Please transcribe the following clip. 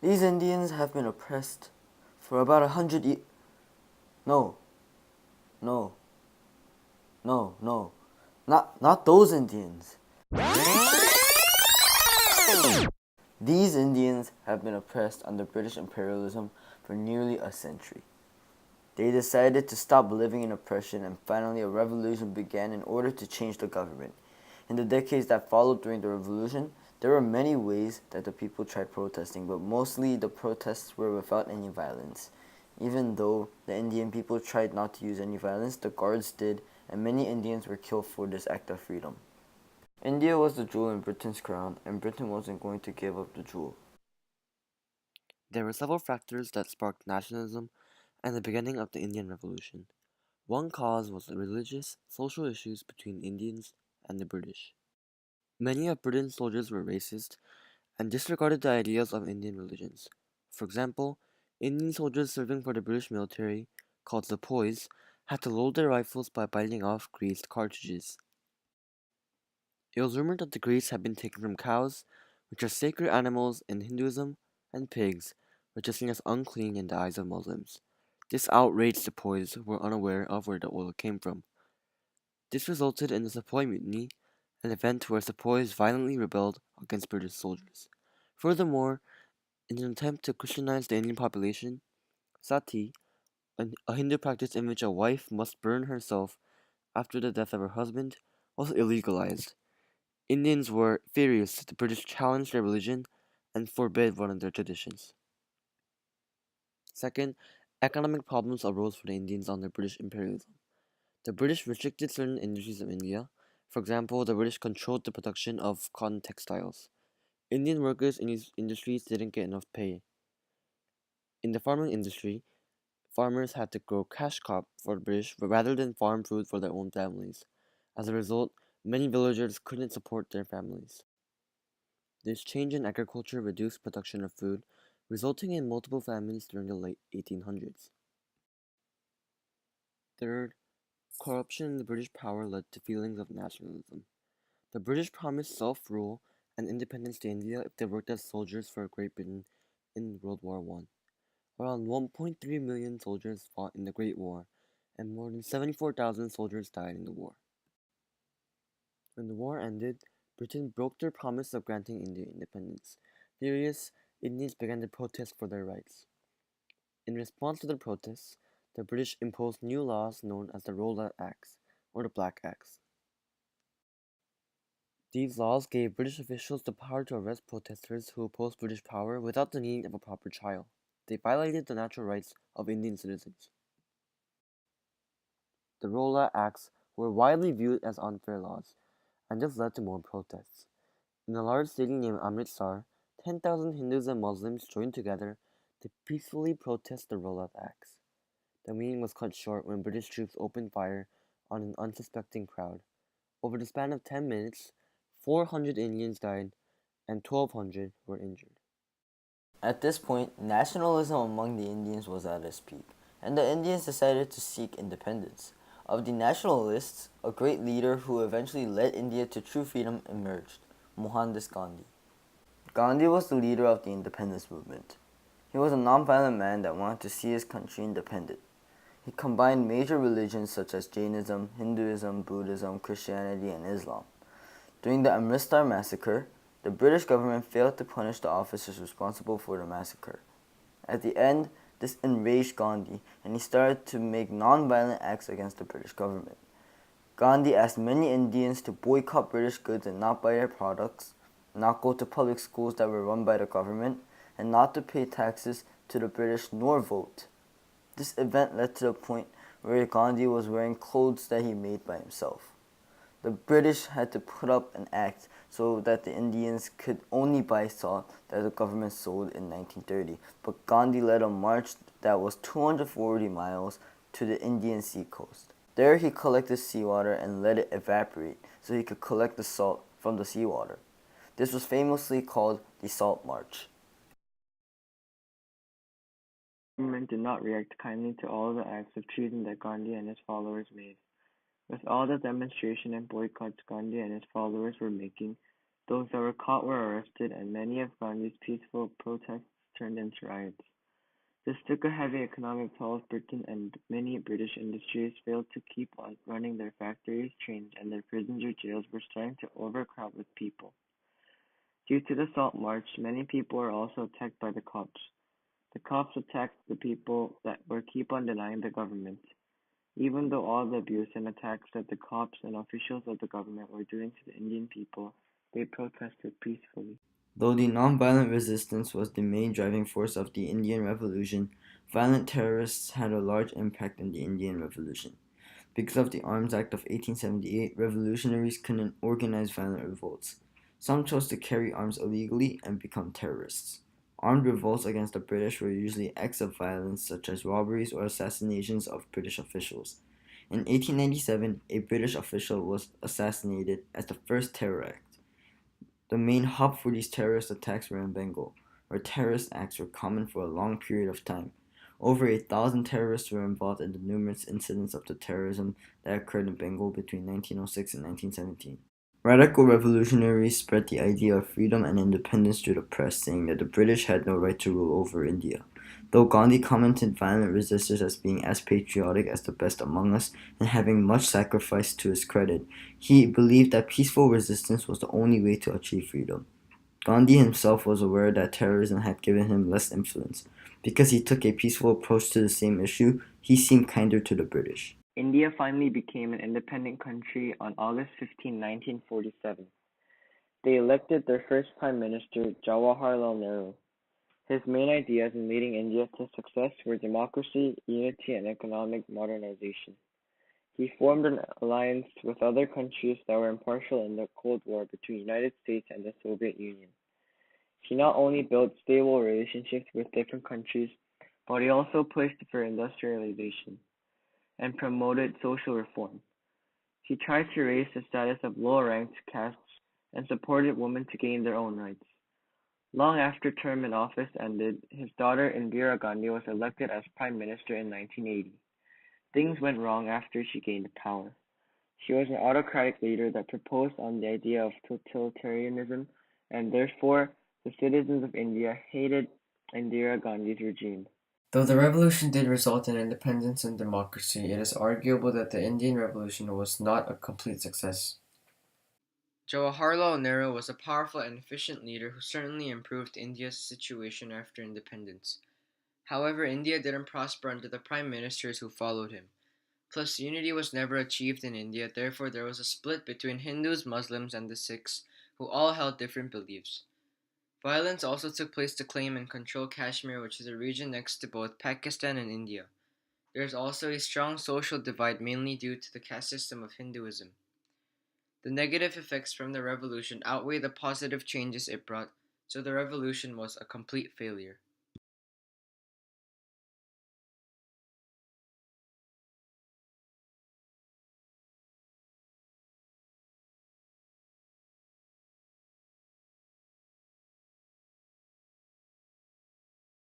These Indians have been oppressed for about 100 years. No, no, no. Not those Indians. These Indians have been oppressed under British imperialism for nearly a century. They decided to stop living in oppression, and finally a revolution began in order to change the government. In the decades that followed during the revolution, there were many ways that the people tried protesting, but mostly the protests were without any violence. Even though the Indian people tried not to use any violence, the guards did, and many Indians were killed for this act of freedom. India was the jewel in Britain's crown, and Britain wasn't going to give up the jewel. There were several factors that sparked nationalism and the beginning of the Indian Revolution. One cause was the religious, social issues between Indians and the British. Many of Britain's soldiers were racist and disregarded the ideas of Indian religions. For example, Indian soldiers serving for the British military, called sepoys, had to load their rifles by biting off greased cartridges. It was rumored that the grease had been taken from cows, which are sacred animals in Hinduism, and pigs, which are seen as unclean in the eyes of Muslims. This outraged sepoys who were unaware of where the oil came from. This resulted in the Sepoy Mutiny, an event where sepoys violently rebelled against British soldiers. Furthermore, in an attempt to Christianize the Indian population, sati, a Hindu practice in which a wife must burn herself after the death of her husband, was illegalized. Indians were furious that the British challenged their religion and forbade one of their traditions. Second, economic problems arose for the Indians under British imperialism. The British restricted certain industries of India. For example, the British controlled the production of cotton textiles. Indian workers in these industries didn't get enough pay. In the farming industry, farmers had to grow cash crop for the British rather than farm food for their own families. As a result, many villagers couldn't support their families. This change in agriculture reduced production of food, resulting in multiple famines during the late 1800s. Third, corruption in the British power led to feelings of nationalism. The British promised self-rule and independence to India if they worked as soldiers for Great Britain in World War I. Around 1.3 million soldiers fought in the Great War, and more than 74,000 soldiers died in the war. When the war ended, Britain broke their promise of granting India independence. Furious, Indians began to protest for their rights. In response to the protests, the British imposed new laws known as the Rowlatt Acts, or the Black Acts. These laws gave British officials the power to arrest protesters who opposed British power without the need of a proper trial. They violated the natural rights of Indian citizens. The Rowlatt Acts were widely viewed as unfair laws, and this led to more protests. In a large city named Amritsar, 10,000 Hindus and Muslims joined together to peacefully protest the Rowlatt Acts. The meeting was cut short when British troops opened fire on an unsuspecting crowd. Over the span of 10 minutes, 400 Indians died and 1,200 were injured. At this point, nationalism among the Indians was at its peak, and the Indians decided to seek independence. Of the nationalists, a great leader who eventually led India to true freedom emerged, Mohandas Gandhi. Gandhi was the leader of the independence movement. He was a non-violent man that wanted to see his country independent. He combined major religions such as Jainism, Hinduism, Buddhism, Christianity, and Islam. During the Amritsar massacre, the British government failed to punish the officers responsible for the massacre. At the end, this enraged Gandhi, and he started to make non-violent acts against the British government. Gandhi asked many Indians to boycott British goods and not buy their products, not go to public schools that were run by the government, and not to pay taxes to the British nor vote. This event led to the point where Gandhi was wearing clothes that he made by himself. The British had to put up an act so that the Indians could only buy salt that the government sold in 1930, but Gandhi led a march that was 240 miles to the Indian sea coast. There he collected seawater and let it evaporate so he could collect the salt from the seawater. This was famously called the Salt March. The government did not react kindly to all the acts of treason that Gandhi and his followers made. With all the demonstration and boycotts Gandhi and his followers were making, those that were caught were arrested, and many of Gandhi's peaceful protests turned into riots. This took a heavy economic toll of Britain, and many British industries failed to keep on running their factories, trains, and their prisons or jails were starting to overcrowd with people. Due to the Salt March, many people were also attacked by the cops. The cops attacked the people that were keep on denying the government. Even though all the abuse and attacks that the cops and officials of the government were doing to the Indian people, they protested peacefully. Though the nonviolent resistance was the main driving force of the Indian Revolution, violent terrorists had a large impact in the Indian Revolution. Because of the Arms Act of 1878, revolutionaries couldn't organize violent revolts. Some chose to carry arms illegally and become terrorists. Armed revolts against the British were usually acts of violence such as robberies or assassinations of British officials. In 1897, a British official was assassinated as the first terror act. The main hub for these terrorist attacks were in Bengal, where terrorist acts were common for a long period of time. Over 1,000 terrorists were involved in the numerous incidents of the terrorism that occurred in Bengal between 1906 and 1917. Radical revolutionaries spread the idea of freedom and independence through the press, saying that the British had no right to rule over India. Though Gandhi commented violent resistors as being as patriotic as the best among us and having much sacrifice to his credit, he believed that peaceful resistance was the only way to achieve freedom. Gandhi himself was aware that terrorism had given him less influence. Because he took a peaceful approach to the same issue, he seemed kinder to the British. India finally became an independent country on August 15, 1947. They elected their first Prime Minister, Jawaharlal Nehru. His main ideas in leading India to success were democracy, unity, and economic modernization. He formed an alliance with other countries that were impartial in the Cold War between the United States and the Soviet Union. He not only built stable relationships with different countries, but he also pushed for industrialization and promoted social reform. He tried to raise the status of lower-ranked castes and supported women to gain their own rights. Long after term in office ended, his daughter Indira Gandhi was elected as Prime Minister in 1980. Things went wrong after she gained power. She was an autocratic leader that proposed on the idea of totalitarianism, and therefore the citizens of India hated Indira Gandhi's regime. Though the revolution did result in independence and democracy, it is arguable that the Indian Revolution was not a complete success. Jawaharlal Nehru was a powerful and efficient leader who certainly improved India's situation after independence. However, India didn't prosper under the prime ministers who followed him. Plus, unity was never achieved in India, therefore, there was a split between Hindus, Muslims, and the Sikhs, who all held different beliefs. Violence also took place to claim and control Kashmir, which is a region next to both Pakistan and India. There is also a strong social divide, mainly due to the caste system of Hinduism. The negative effects from the revolution outweigh the positive changes it brought, so the revolution was a complete failure.